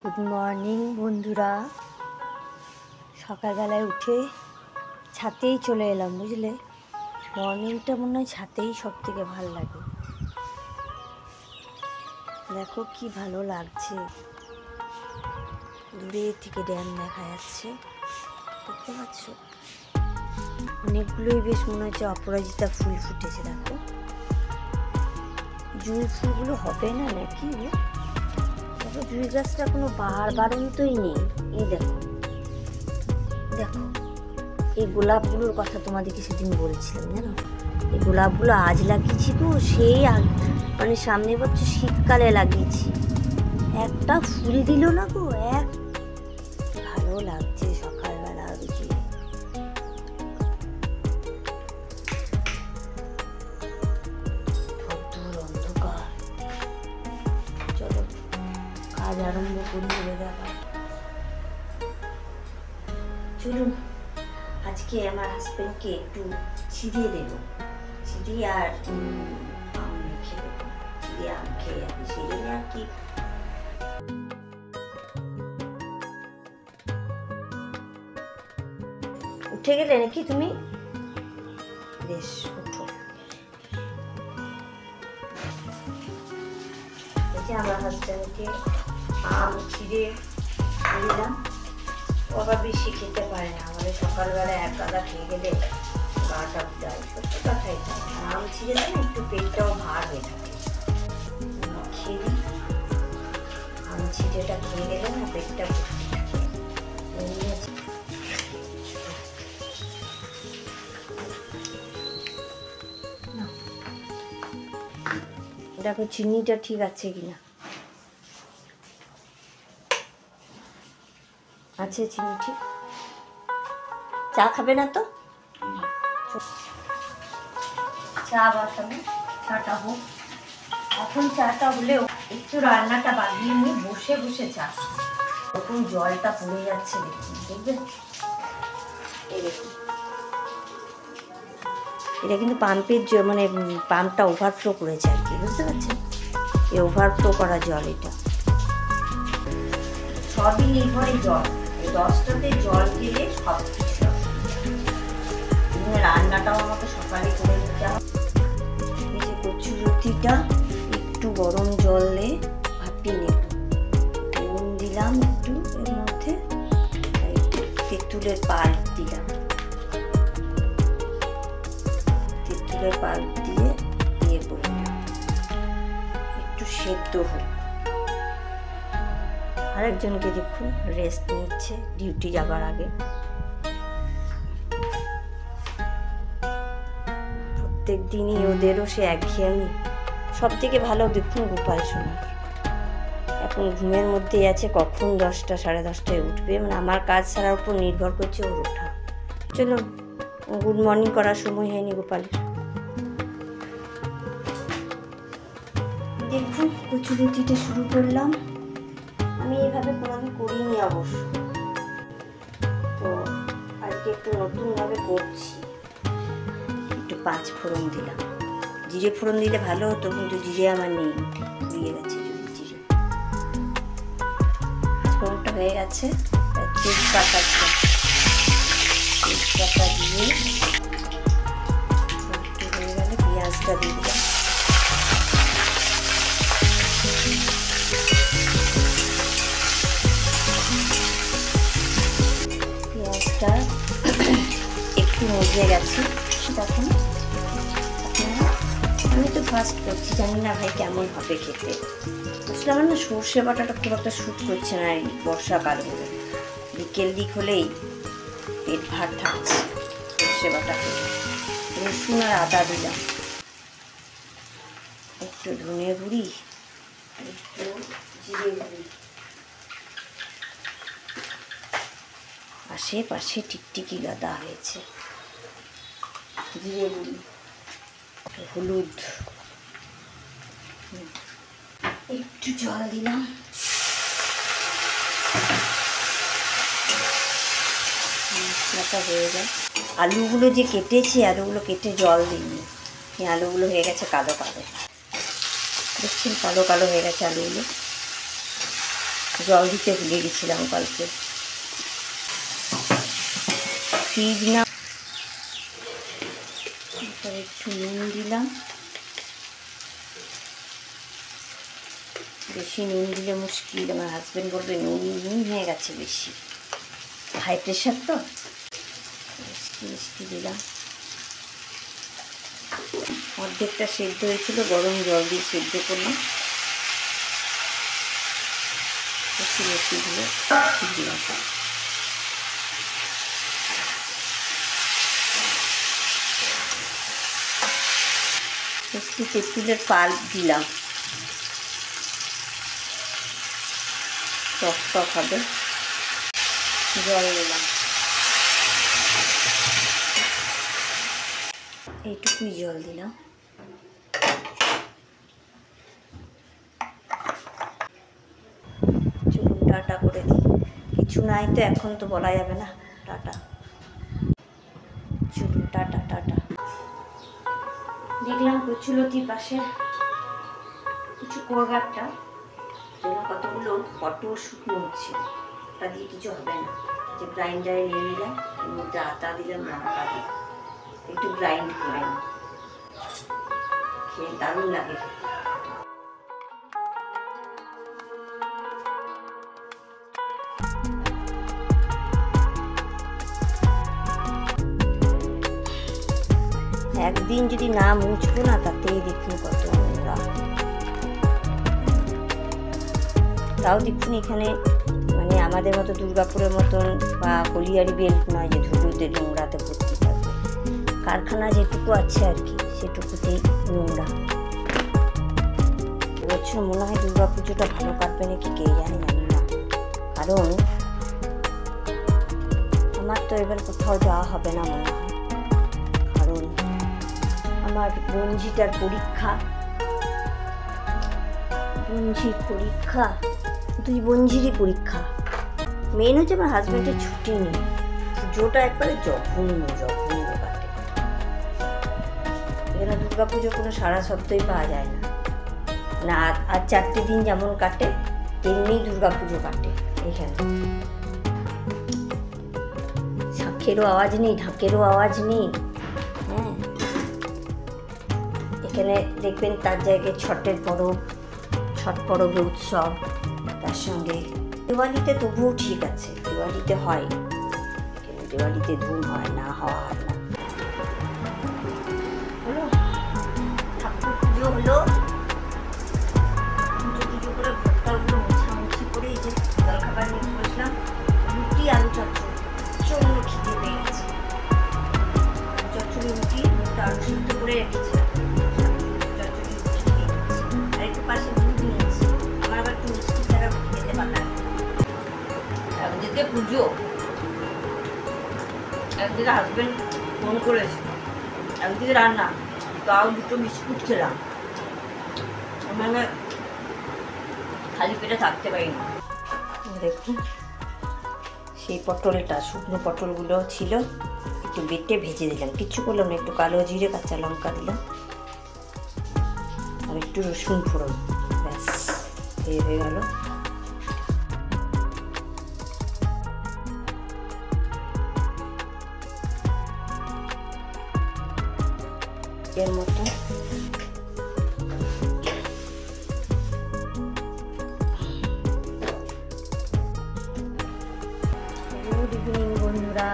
Good morning বন্ধুরা। সকালবেলায় উঠে ছাতেই চলে এলাম, বুঝলে। মর্নিংটা মনে হয় ছাতেই সব থেকে ভালো লাগে। দেখো কি ভালো লাগছে, দূরে থেকে ড্যাম দেখা যাচ্ছে, দেখতে পাচ্ছ। অনেকগুলোই বেশ মনে হচ্ছে অপরাজিতা ফুল ফুটেছে। দেখো জুঁই ফুলগুলো হবে না নাকি? দেখো জুঁই গাছটা কোনো বাড়ন্তই নেই। এই দেখো দেখো, এই গোলাপগুলোর কথা তোমাদেরকে সেদিন বলছিলাম, জানো। এই গোলাপগুলো আজ লাগিয়েছি তো, সেই মানে সামনে বছর শীতকালে লাগিয়েছি। একটা ফুল দিল না গো, এক ভালো লাগছে সকালবেলা বিকেলে। ভদ্দুর অন্ধকার, চলো কাজ আরম্ভ করি। হয়ে যাবে, চলুন। আজকে আমার হাজবেন্ডকে একটু চিড়িয়ে দেবো, চিড়িয়ে আর আম মেখে দেবো। চিড়িয়ে আম খেয়ে যাবে, সেই আর কি। উঠে গেলে নাকি তুমি? বেশ, উঠো। এই যে আমার হাজবেন্ডকে আম চিড়ে দিলাম। ও আবার বেশি খেতে পারে না, আমাদের সকালবেলা এক গাদা খেয়ে গেলে গাটা যায়। সত্যি কথাই তাই। আম ছিঁড়ে দেয় না, একটু পেটটাও ভার হয়ে থাকে। খেয়ে দিই, আম ছিঁড়েটা খেয়ে গেলে না পেটটা ভর্তি থাকে। দেখো চিনিটা ঠিক আছে কিনা। আছে চিনি ঠিক। চা খাবে না তো? চা বাতাবে, চাটা হোক। এখন চাটা হলেও একটু রান্নাটা বাগিয়ে নিয়ে বসে বসে চা। তখন জলটা পড়ে যাচ্ছে, দেখুন, দেখবে। এই দেখুন, এটা কিন্তু পাম্পের জল, মানে পাম্পটা ওভারফ্লো করেছে আর কি, বুঝতে পারছেন। এই ওভারফ্লো করা জল, এটা সবই নির্ভরে জল। এই 10টাতে জল গেলে সব কিছু। রান্নাটাও আমাকে সকালে করে দিতে হবে। এই যে কচু লতিটা একটু গরম জলে ভাপিয়ে নেব। নুন দিলাম একটু, এর মধ্যে তেঁতুলের পাল্প দিলাম। তেঁতুলের পাল্প দিয়ে ইয়ে করে একটু সেদ্ধ হোক। আরেকজনকে দেখুন রেস্ট নিচ্ছে ডিউটি যাবার আগে। প্রত্যেক দিনই ওদেরও সে একঘেয়েমি। সব থেকে ভালো দেখুন গোপাল সোনার এখন ঘুমের মধ্যেই আছে। কখন 10টা সাড়ে 10টায় উঠবে, মানে আমার কাজ ছাড়ার উপর নির্ভর করছে ওর ওঠা। চলো, গুড মর্নিং করার সময় হয়নি গোপালের। দেখুন কচুলতিটা শুরু করলাম। আমি এইভাবে কোনোদিন করিনি অবশ্য, তো আজকে একটু নতুনভাবে করছি। একটু 5 ফোড়ন দিলাম। জিরে ফোড়ন দিলে ভালো হতো, কিন্তু জিরে আমার নেই, পুড়িয়ে গেছে জিরে। ফোড়নটা হয়ে গেছে, তেজপাতা দিয়ে একটু হয়ে গেলে পেঁয়াজটা দিয়ে দিলাম। পেঁয়াজটা একটু মজে গেছে। তখন আমি তো ফার্স্ট করছি, জানি না ভাই কেমন হবে খেতে। আসলে আমার না সর্ষে বাটাটা খুব একটা শ্যুট করছে না এই বর্ষাকাল হলে। বিকেল দিক হলেই পেট ভার থাকছে। সর্ষে বাটা রসুন আর আদা দিলাম, একটু ধনে গুঁড়ি, একটু জিরে গুঁড়ি। আশেপাশে টিকটিকি গাদা হয়েছে। জিরে গুঁড়ি, হলুদ, একটু জল দিলাম। মশলাটা হয়ে যায়। আলুগুলো যে কেটেছি, আলুগুলো কেটে জল দিইনি। এই আলুগুলো হয়ে গেছে কালো কালো, দেখছেন, কালো কালো হয়ে গেছে আলুগুলো। জল দিতে ভুলে গেছিলাম কালকে। ফ্রিজ না, একটু নুন দিলাম। বেশি নুন দিলে মুশকিল, আমার হাজব্যান্ড বলবে নুন নুন হয়ে গেছে বেশি, হাই প্রেশার তো। মিষ্টি দিলাম, অর্ধেকটা সেদ্ধ হয়েছিল, গরম জল দিয়ে সেদ্ধ করলাম। বেশি বেশি দিয়ে দিলাম। একটু তেঁতুলের পাল্প দিলাম, টক টক হবে। জল দিলাম, এইটুকুই জল দিলাম। চলুন টাটা করে দিই, কিছু নাই তো এখন তো বলা যাবে না। টাটা, চলুন টাটা টাটা। দেখলাম কচুলতির পাশে কিছু কোয়াগারটা কতগুলো পটল শুকনো হচ্ছে, ওটা দিয়ে কিছু হবে না। যে গ্রাইন্ডারে নিয়ে নিলাম, এর মধ্যে আটা দিলাম, লঙ্কা দিলাম, একটু গ্রাইন্ড করে নিই, খেয়ে দারুণ লাগে। একদিন যদি না মুছবো না, তাতেই দেখুন কত নোংরা। তাও দেখুন এখানে মানে আমাদের মতো দুর্গাপুরের মতন বা কলিয়ারি বেল্ট নয় যে ধুলোতে নোংরাতে ভর্তি থাকবে। কারখানা যেটুকু আছে আর কি, সেটুকুতেই নোংরা। এবছর মনে হয় দুর্গা পুজোটা ভালো কাটবে নাকি কে জানে, জানি না। কারণ আমার তো এবার কোথাও যাওয়া হবে না মনে হয়, কারণ আমার বঞ্জিটার পরীক্ষা। বঞ্জির পরীক্ষা, দুই বঞ্জিরই পরীক্ষা। মেন হচ্ছে আমার হাজব্যান্ডের ছুটি নেই, পুজোটা একবারে জঘন্য জঘন্য কাটে। এখানে দুর্গা পুজো কোনো সারা সপ্তাহে পাওয়া যায় না, না আর 4টে দিন যেমন কাটে তেমনি দুর্গা পুজো কাটে এখানে। শাঁখেরও আওয়াজ নেই, ঢাকেরও আওয়াজ নেই। হ্যাঁ, এখানে দেখবেন তার জায়গায় ছটের পরব, ছট পরবে উৎসব, তার সঙ্গে দিওয়ালিতে তবুও ঠিক আছে, দিওয়ালিতে হয়, দিওয়ালিতে ধুম হয়, না হওয়া হয় না। হলো ঠাকুর পুজো হলো, পুজো করে ঘরটাগুলো মোছামুছি করে এই যে জলখাবার নিয়ে বসলাম। রুটি আলু চচ্চড়ি, প্রচণ্ড খিদে পেয়ে গেছে। চচ্চড়ি রুটি আলু সিদ্ধ করে রেখেছি, চচ্চড়ি রুটি আর একটু পাশে দুধ নিয়েছি। আমার আবার একটু মিষ্টি ছাড়া খেতে পারলাম। একদিকে পুজো, একদিকে হাজব্যান্ড ফোন করেছে, একদিকে রান্না, তাও দুটো বিস্কুট খেলাম। মানে খালি পেটে থাকতে পারি না। দেখুন সেই পটলটা, শুকনো পটলগুলো ছিল, একটু বেটে ভেজে দিলাম, কিচ্ছু করলাম না। একটু কালো জিরে কাঁচা লঙ্কা দিলাম আর একটু রসুন ফোড়ন, ব্যাস হয়ে গেল। এর মতো গুড ইভিনিং বন্ধুরা,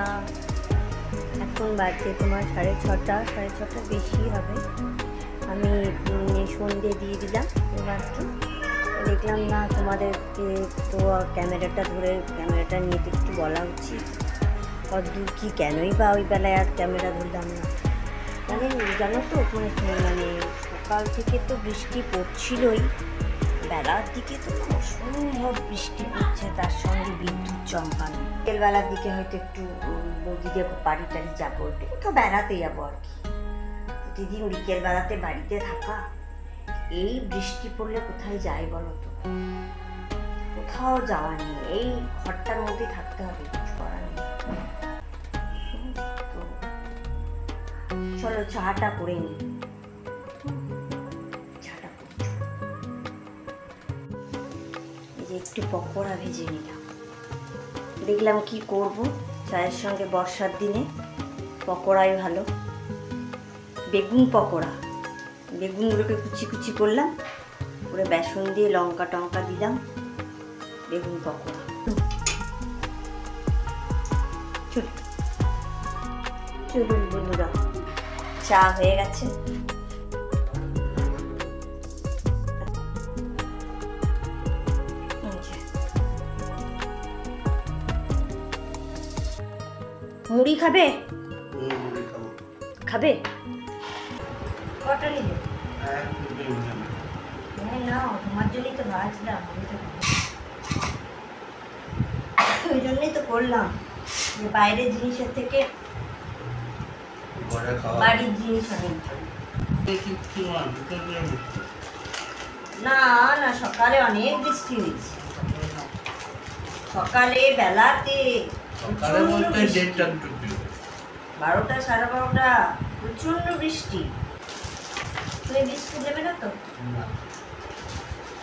এখন বাজে তোমার 6:30 বেশি হবে। আমি সন্ধে দিয়ে দিলাম। এবার দেখলাম না তোমাদেরকে তো ক্যামেরাটা নিয়ে তো একটু বলা উচিত, কতদূর কী, কেনই বা ওই বেলায় আর ক্যামেরা ধরলাম না। মানে জানো তো মানে সকাল থেকে তো বৃষ্টি পড়ছিলই, বেলার দিকে তো অসম্ভব বৃষ্টি পড়ছে, তার সঙ্গে বিদ্যুৎ চমকানো। বিকেলবেলার দিকে হয়তো একটু বৌদিদের বাড়ি টাড়ি যাবো, একটু কোথাও বেড়াতে যাবো আর কি। প্রতিদিন বিকেলবেলাতে বাড়িতে থাকা, এই বৃষ্টি পড়লে কোথায় যাই বলো তো? কোথাও যাওয়া নেই, এই ঘরটার মধ্যে থাকতে হবে, কিছু করার নেই। তো চলো চাটা করে নিই। চাটা এই যে একটু পকোড়া ভেজে নিলাম। দেখলাম কি করব, চায়ের সঙ্গে বর্ষার দিনে পকোড়াই ভালো। বেগুন পকোড়া, বেগুনগুলোকে কুচি কুচি করলাম, করে বেসন দিয়ে লঙ্কা টঙ্কা দিলাম, বেগুন পকোড়া। চলুন বন্ধুরা, চা হয়ে গেছে। মুড়ি খাবে? খাবে? কটা নিলে? না, তোমার জন্যই তো ভাজলাম, ওই জন্যই তো করলাম যে বাইরের জিনিসের থেকে বাড়ির জিনিস অনেক। না না, সকালে অনেক বৃষ্টি হয়েছে, সকালে বেলাতে 12টা 12:30 প্রচন্ড বৃষ্টি। তুমি বৃষ্টি দেবে না তো?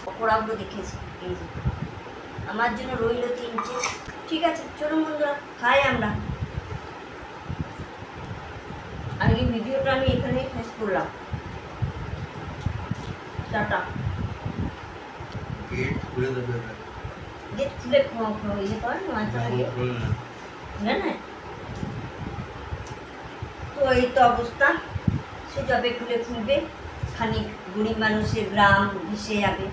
পকোড়াগুলো দেখেছি, এই যে আমার জন্য রইল 3টে। ঠিক আছে, চলুন বন্ধুরা, খাই আমরা। আজকে ভিডিওটা আমি এখানেই শেষ করলাম। টাটা। গেট খুলে দেবে, গেট খুলে ইয়ে করেন না। তো এই তো অবস্থা, সে যবে খুলবে খানিক গরিব মানুষের গ্রাম ভেসে যাবে।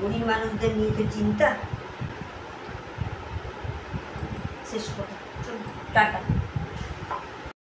গরিব মানুষদের নিয়ে তো চিন্তা। শেষ কথা, টাটা।